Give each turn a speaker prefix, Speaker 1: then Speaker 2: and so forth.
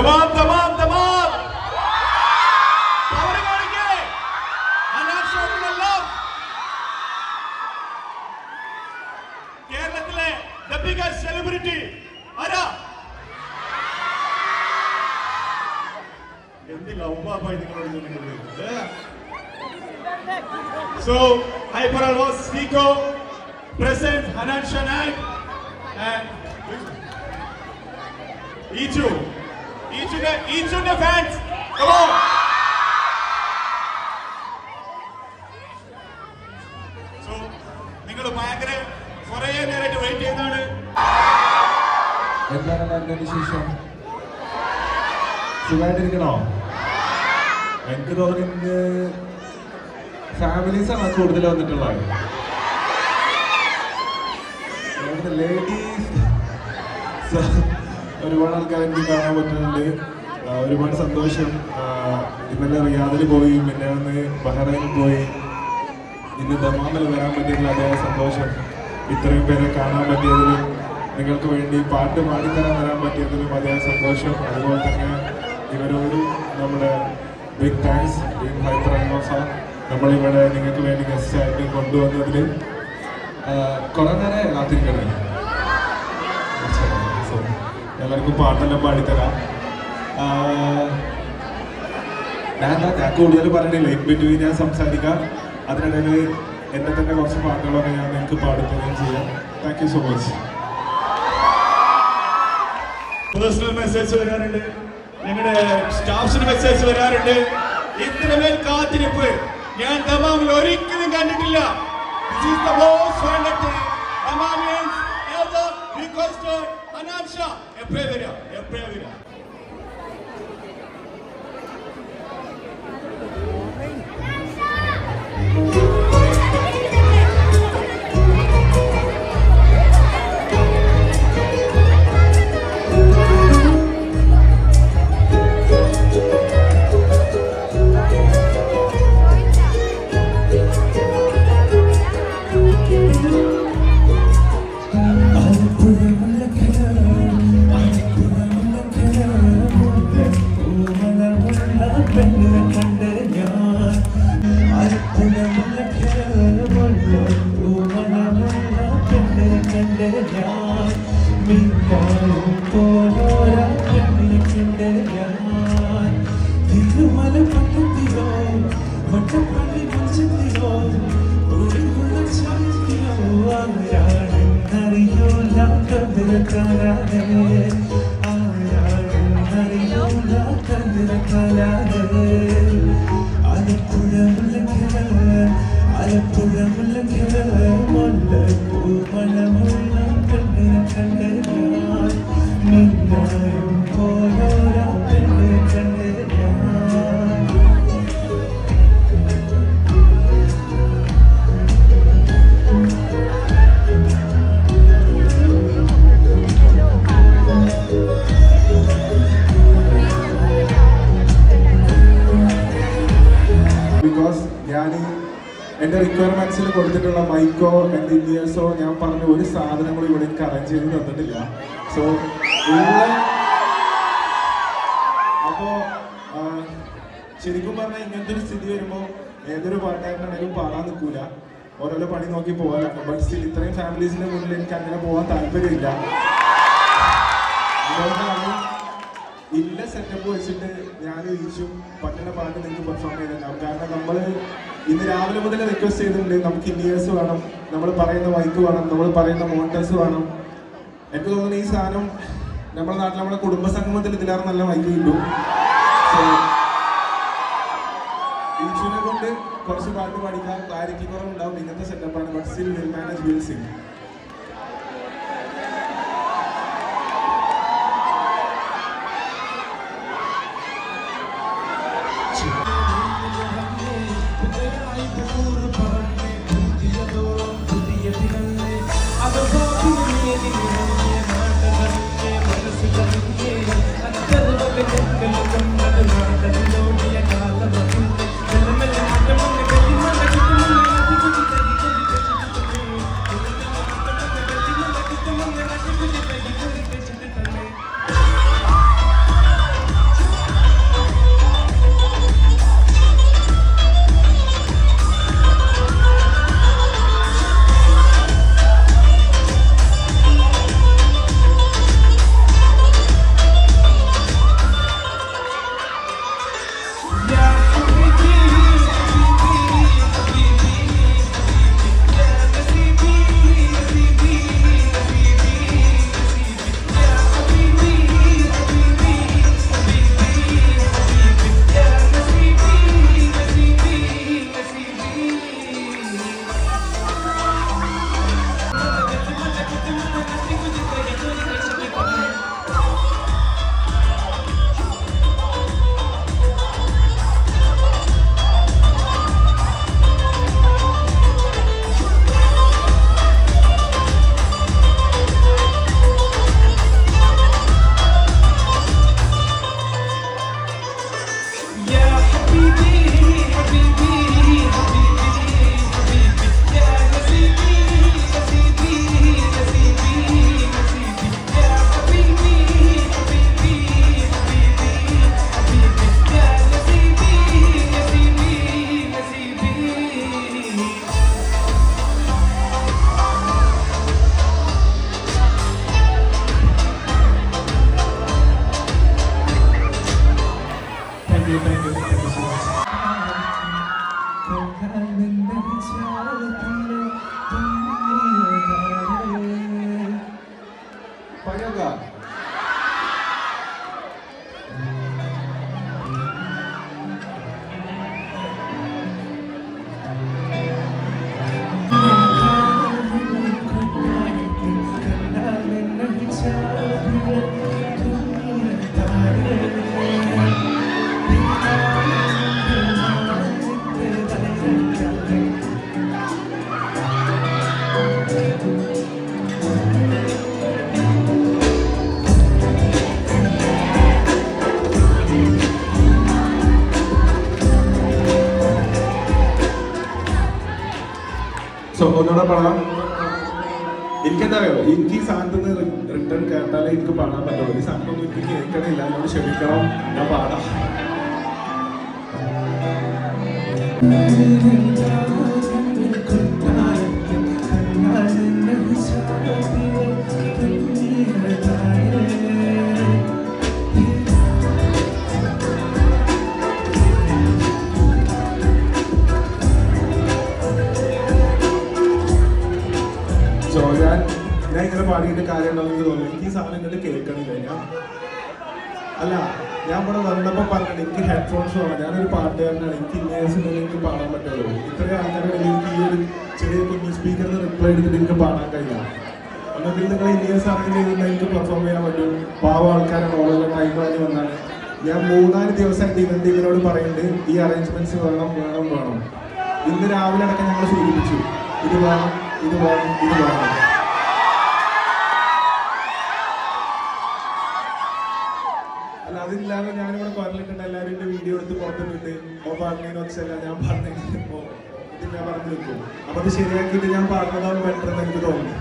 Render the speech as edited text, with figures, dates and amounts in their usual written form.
Speaker 1: Tamam. Power കാണിക്കേ. അനാശോക്കുള്ള love. കേരളത്തിലെ the biggest celebrity ആരാ? എന്തിനാ ഉമ്മാപ്പായി നിങ്ങളോട് ചോദിക്കുന്നത്? So, Hyperal was Nico, present Hanan Shanai, and each of the fans, come on! So, നിങ്ങൾ ഭയങ്കര കുറേ നേരമായിട്ട് വെയിറ്റ് ചെയ്യുന്നതാണ്.
Speaker 2: എന്താണ് എൻ്റെ വിശേഷം? സുഖമായിട്ടിരിക്കണോ? എനിക്ക് തോന്നുന്നു ഫാമിലീസാണ് കൂടുതൽ വന്നിട്ടുള്ളത്. ലേഡീസ് ഒരുപാട് ആൾക്കാർ എനിക്ക് കാണാൻ പറ്റുന്നുണ്ട്. ഒരുപാട് സന്തോഷം. ഇന്നലെ റിയാദിൽ പോയി, പിന്നെ അന്ന് ബഹ്റൈനിൽ പോയി, ഇന്ന് ദമാമിൽ വരാൻ പറ്റിയതിൽ അതേ സന്തോഷം. ഇത്രയും പേരെ കാണാൻ പറ്റിയതിലും നിങ്ങൾക്ക് വേണ്ടി പാട്ട് പാടിത്തരാൻ വരാൻ പറ്റിയതിലും അതേ സന്തോഷം. അതുപോലെ തന്നെ ഇവരോട് നമ്മുടെ ബിഗ് താങ്ക്സ് ടീം ഹൈപ്പർ അൽമോസ നമ്മളിവിടെ നിങ്ങൾക്ക് വേണ്ടി ഗസ്റ്റായിട്ട് കൊണ്ടുവന്നതിൽ കുറേ നേരം കാത്തിരിക്കണേ. എല്ലാവർക്കും പാട്ടെല്ലാം പാടിത്തരാം. ഞാൻ കൂടുതൽ പറയണില്ല, ഇൻ ബിറ്റ്വീൻ ഞാൻ സംസാരിക്കാം. അതിനിടയിൽ എൻ്റെ തന്നെ കുറച്ച് പാട്ടുകളൊക്കെ ഞാൻ നിങ്ങൾക്ക് പാടിത്തരുകയും ചെയ്യാം. Thank you so much.
Speaker 1: Personal message വരാറുണ്ട്, ഞങ്ങളുടെ സ്റ്റാഫ്സിന് മെസ്സേജ് വരാറുണ്ട്. ഇത്രമേൽ കാത്തിരിപ്പ് ഞാൻ ദമാമിൽ ഒരിക്കലും കണ്ടിട്ടില്ല. This is the most wanted Damamians ever requested Hanan Shah. എപ്പോഴേ വരിക.
Speaker 2: എൻ്റെ റിക്വയർമെൻറ്റ്സിൽ കൊടുത്തിട്ടുള്ള മൈക്കോ ആൻഡ് ഇൻഡിയേഴ്സോ ഞാൻ പറഞ്ഞ ഒരു സാധനങ്ങളും ഇവിടെ എനിക്ക് അറേഞ്ച് ചെയ്ത് തന്നിട്ടില്ല. സോ അപ്പോൾ ശരിക്കും പറഞ്ഞാൽ ഇങ്ങനത്തെ ഒരു സ്ഥിതി വരുമ്പോൾ ഏതൊരു പാട്ടുകാരനാണെങ്കിലും പാടാൻ നിൽക്കൂല, ഓരോരോ പണി നോക്കി പോകാനാണ്. ബട്ട് സ്റ്റിൽ ഇത്രയും ഫാമിലീസിൻ്റെ മുന്നിൽ എനിക്ക് അങ്ങനെ പോകാൻ താല്പര്യമില്ല. അതുകൊണ്ടാണ് ഇല്ല സെറ്റപ്പ് വെച്ചിട്ട് ഞാൻ ഈച്ചും പറ്റുന്ന പാട്ട് നിങ്ങൾക്ക് പെർഫോം ചെയ്തിട്ടുണ്ടാവും. കാരണം നമ്മൾ ഇന്ന് രാവിലെ മുതൽ റിക്വസ്റ്റ് ചെയ്തിട്ടുണ്ട്, നമുക്ക് ഇൻഡിയേഴ്സ് വേണം, നമ്മൾ പറയുന്ന മൈക്ക് വേണം, നമ്മൾ പറയുന്ന മോണിറ്റേഴ്സ് വേണം. എനിക്ക് തോന്നുന്നു ഈ സാധനം നമ്മുടെ നാട്ടിൽ നമ്മുടെ കുടുംബ സംഗമത്തിൽ ഇതിലേറെ നല്ല മൈക്ക് കിട്ടും. സോ ഈച്ചുവിനെ കൊണ്ട് കുറച്ച് പാട്ട് പാടിക്കാൻ ക്ലാരിറ്റി കുറവുണ്ടാവും. ഇങ്ങനത്തെ സെറ്റപ്പാണ്. But still will manage, will Singh. So ഒന്നുകൂടെ പാടാം. എനിക്കെന്താ അറിയോ, എനിക്ക് ഈ സാധനത്തിൽ നിന്ന് റിട്ടേൺ കേട്ടാലേ എനിക്ക് പാടാൻ പറ്റുള്ളൂ. ഈ സാധനം എനിക്ക് കേൾക്കണില്ല, എന്നോട് ക്ഷമിക്കണം, ഞാൻ പാടാം. സോ ഞാൻ ഇങ്ങനെ പാടിയിട്ട് കാര്യം ഉണ്ടെന്ന് തോന്നുന്നു. എനിക്ക് ഈ സാധനം കണ്ട് കേൾക്കണില്ല. ഞാൻ ഇവിടെ വന്നപ്പോൾ പറഞ്ഞത് എനിക്ക് ഹെഡ്ഫോൺസ് വേണം. ഞാനൊരു പാട്ടുകാരനാണ്, എനിക്ക് ഇന്നേഴ്സിൻ്റെ എനിക്ക് പാടാൻ പറ്റുള്ളൂ. ഇത്രയും ആൾക്കാരുടെ എനിക്ക് ഈ ഒരു ചെറിയ കുഞ്ഞു സ്പീക്കറിന് റിപ്ലൈ എടുത്തിട്ട് എനിക്ക് പാടാൻ കഴിയില്ല. അല്ലെങ്കിൽ നിങ്ങൾ ഇന്നേഴ്സ് ആണെങ്കിൽ ചെയ്തിട്ടുണ്ടെങ്കിൽ എനിക്ക് പെർഫോം ചെയ്യാൻ പറ്റും. പാവ ആൾക്കാരാണ്, ഓരോ ടൈം കഴിഞ്ഞ് വന്നാണ്. ഞാൻ 3-4 ദിവസമായിട്ട് ഇവരോട് പറയുന്നുണ്ട് ഈ അറേഞ്ച്മെന്റ്സ് വേണം. ഇന്ന് രാവിലെ അടക്കം ഞങ്ങൾ സൂചിപ്പിച്ചു, ഇത് വേണം. അല്ല, അതില്ലാതെ ഞാനിവിടെ പറഞ്ഞിട്ടുണ്ട്. എല്ലാവരും എന്റെ വീഡിയോ എടുത്ത് പുറത്തിട്ട് പാടുന്നതിന് വെച്ചല്ല ഞാൻ പറഞ്ഞിട്ട് ഇത് ഞാൻ പറഞ്ഞു വെക്കും. അപ്പൊ അത് ശരിയാക്കിയിട്ട് ഞാൻ പാടുന്നതാണ് ബെറ്റർ എന്ന് എനിക്ക് തോന്നുന്നു.